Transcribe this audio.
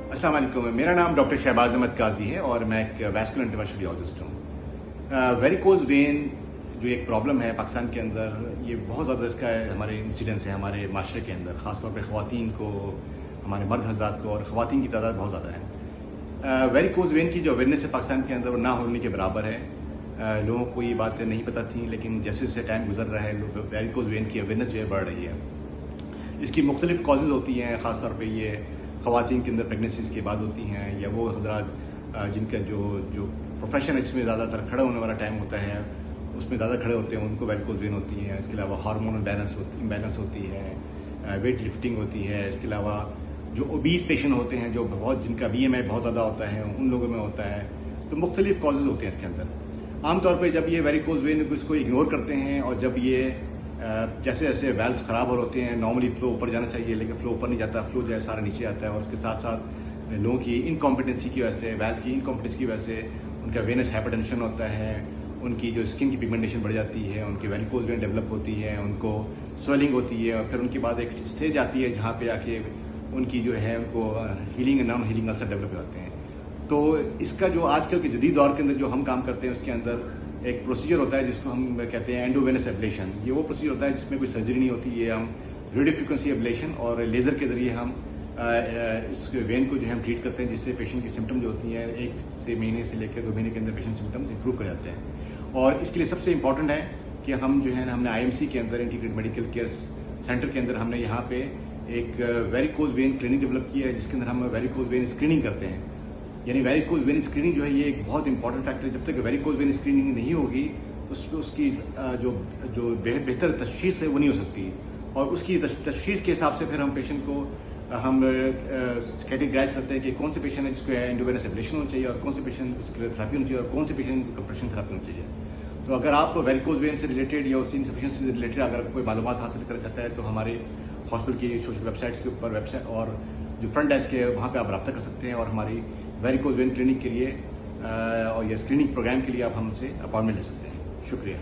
अस्सलाम वालेकुम। मेरा नाम डॉक्टर शहबाज अहमद काजी है और मैं एक वैस्कुलर इंटरवेंशनोलॉजिस्ट हूँ। वेरिकोज वेन जो एक प्रॉब्लम है पाकिस्तान के अंदर, ये बहुत ज़्यादा इसका हमारे इंसिडेंस है हमारे माशरे के अंदर, ख़ासतौर पर ख़वातीन को, हमारे मर्द हज़रात को, और ख़वातीन की तादाद बहुत ज़्यादा है। वेरिकोज वेन की जो अवेयरनेस है पाकिस्तान के अंदर वो ना होने के बराबर है। लोगों को ये बातें नहीं पता थी, लेकिन जैसे जैसे टाइम गुजर रहा है वेरिकोज वेन की अवेयरनेस जो है बढ़ रही है। इसकी मुख्तलिफ कॉजेज़ होती हैं, ख़ासतौर पर ये ख़वातीन के अंदर प्रेगनेंसीज़ के बाद होती हैं, या वो हज़रात जिनका जो प्रोफेशन इसमें ज़्यादातर खड़ा होने वाला टाइम होता है उसमें ज़्यादा खड़े होते हैं, उनको वेरिकोज वेन होती हैं। इसके अलावा हार्मोनल इम्बैलेंस होती है, वेट लिफ्टिंग होती है। इसके अलावा जो ओबीस पेशेंट होते हैं, जो बहुत जिनका BMI बहुत ज़्यादा होता है, उन लोगों में होता है। तो मुख्तलिफ कॉजेज़ होते हैं इसके अंदर। आमतौर पर जब ये वेरिकोज वेन इसको इग्नोर करते हैं और जब ये जैसे जैसे वेल्व ख़राब हो होते हैं, नॉर्मली फ्लो ऊपर जाना चाहिए लेकिन फ्लो ऊपर नहीं जाता, फ्लो जो है सारा नीचे आता है। और उसके साथ साथ लोगों की इनकॉम्पिटेंसी की वजह से, वेल्व की इनकॉम्पिटेंसी की वजह से उनका वेनस हाइपरटेंशन होता है, उनकी जो स्किन की पिगमेंटेशन बढ़ जाती है, उनकी वेरिकोज वेन डेवलप होती है, उनको स्वेलिंग होती है। और फिर उनके बाद एक स्टेज आती है जहाँ पे आके उनकी जो है उनको healing non healing ulcer develop हो जाते हैं। तो इसका जो आजकल के जदीद दौर के अंदर जो हम काम करते हैं उसके अंदर एक प्रोसीजर होता है जिसको हम कहते हैं एंडोवेनस एब्लेशन। ये वो प्रोसीजर होता है जिसमें कोई सर्जरी नहीं होती, ये हम रेडियो फ्रिक्वेंसी एब्लेशन और लेज़र के ज़रिए हम इस वेन को जो है हम ट्रीट करते हैं, जिससे पेशेंट की सिम्टम जो होती हैं 1 महीने से लेकर 2 महीने के अंदर पेशेंट सिम्टम्स इंप्रूव कर जाते हैं। और इसके लिए सबसे इंपॉर्टेंट है कि हम जो है ना, हमने IMC के अंदर इंटीग्रेटेड मेडिकल केयर सेंटर के अंदर हमने यहाँ पे एक वेरिकोज वेन क्लिनिक डेवलप किया है, जिसके अंदर हम वेरिकोज वेन स्क्रीनिंग करते हैं। यानी वेरिकोज वेन स्क्रीनिंग जो है ये एक बहुत इंपॉर्टेंट फैक्टर है। जब तक वेरिकोज वेन स्क्रीनिंग नहीं होगी उसकी जो बेहतर तशखीस है वो नहीं हो सकती। और उसकी तशखीस के हिसाब से फिर हम पेशेंट को हम कैटेगराइज करते हैं कि कौन से पेशेंट है जिसको एंडोवेनस एब्लेशन होना चाहिए, और कौन से पेशेंट इसके थेरेपी होनी चाहिए, और कौन से पेशेंट को कंप्रेशन थेरेपी होनी चाहिए। तो अगर आप वेरिकोज वेन से रिलेटेड या उसकी इनसफिशिएंसी से रिलेटेड अगर कोई मालूमात हासिल करना चाहता है तो हमारे हॉस्पिटल की सोशल वेबसाइट्स के ऊपर वेबसाइट और जो फ्रंट डेस्क है वहाँ पे आप रब्ता कर सकते हैं, और हमारी वेरिकोज वेन क्लिनिक के लिए और या स्क्रीनिंग प्रोग्राम के लिए आप हमसे अपॉइंटमेंट ले सकते हैं। शुक्रिया।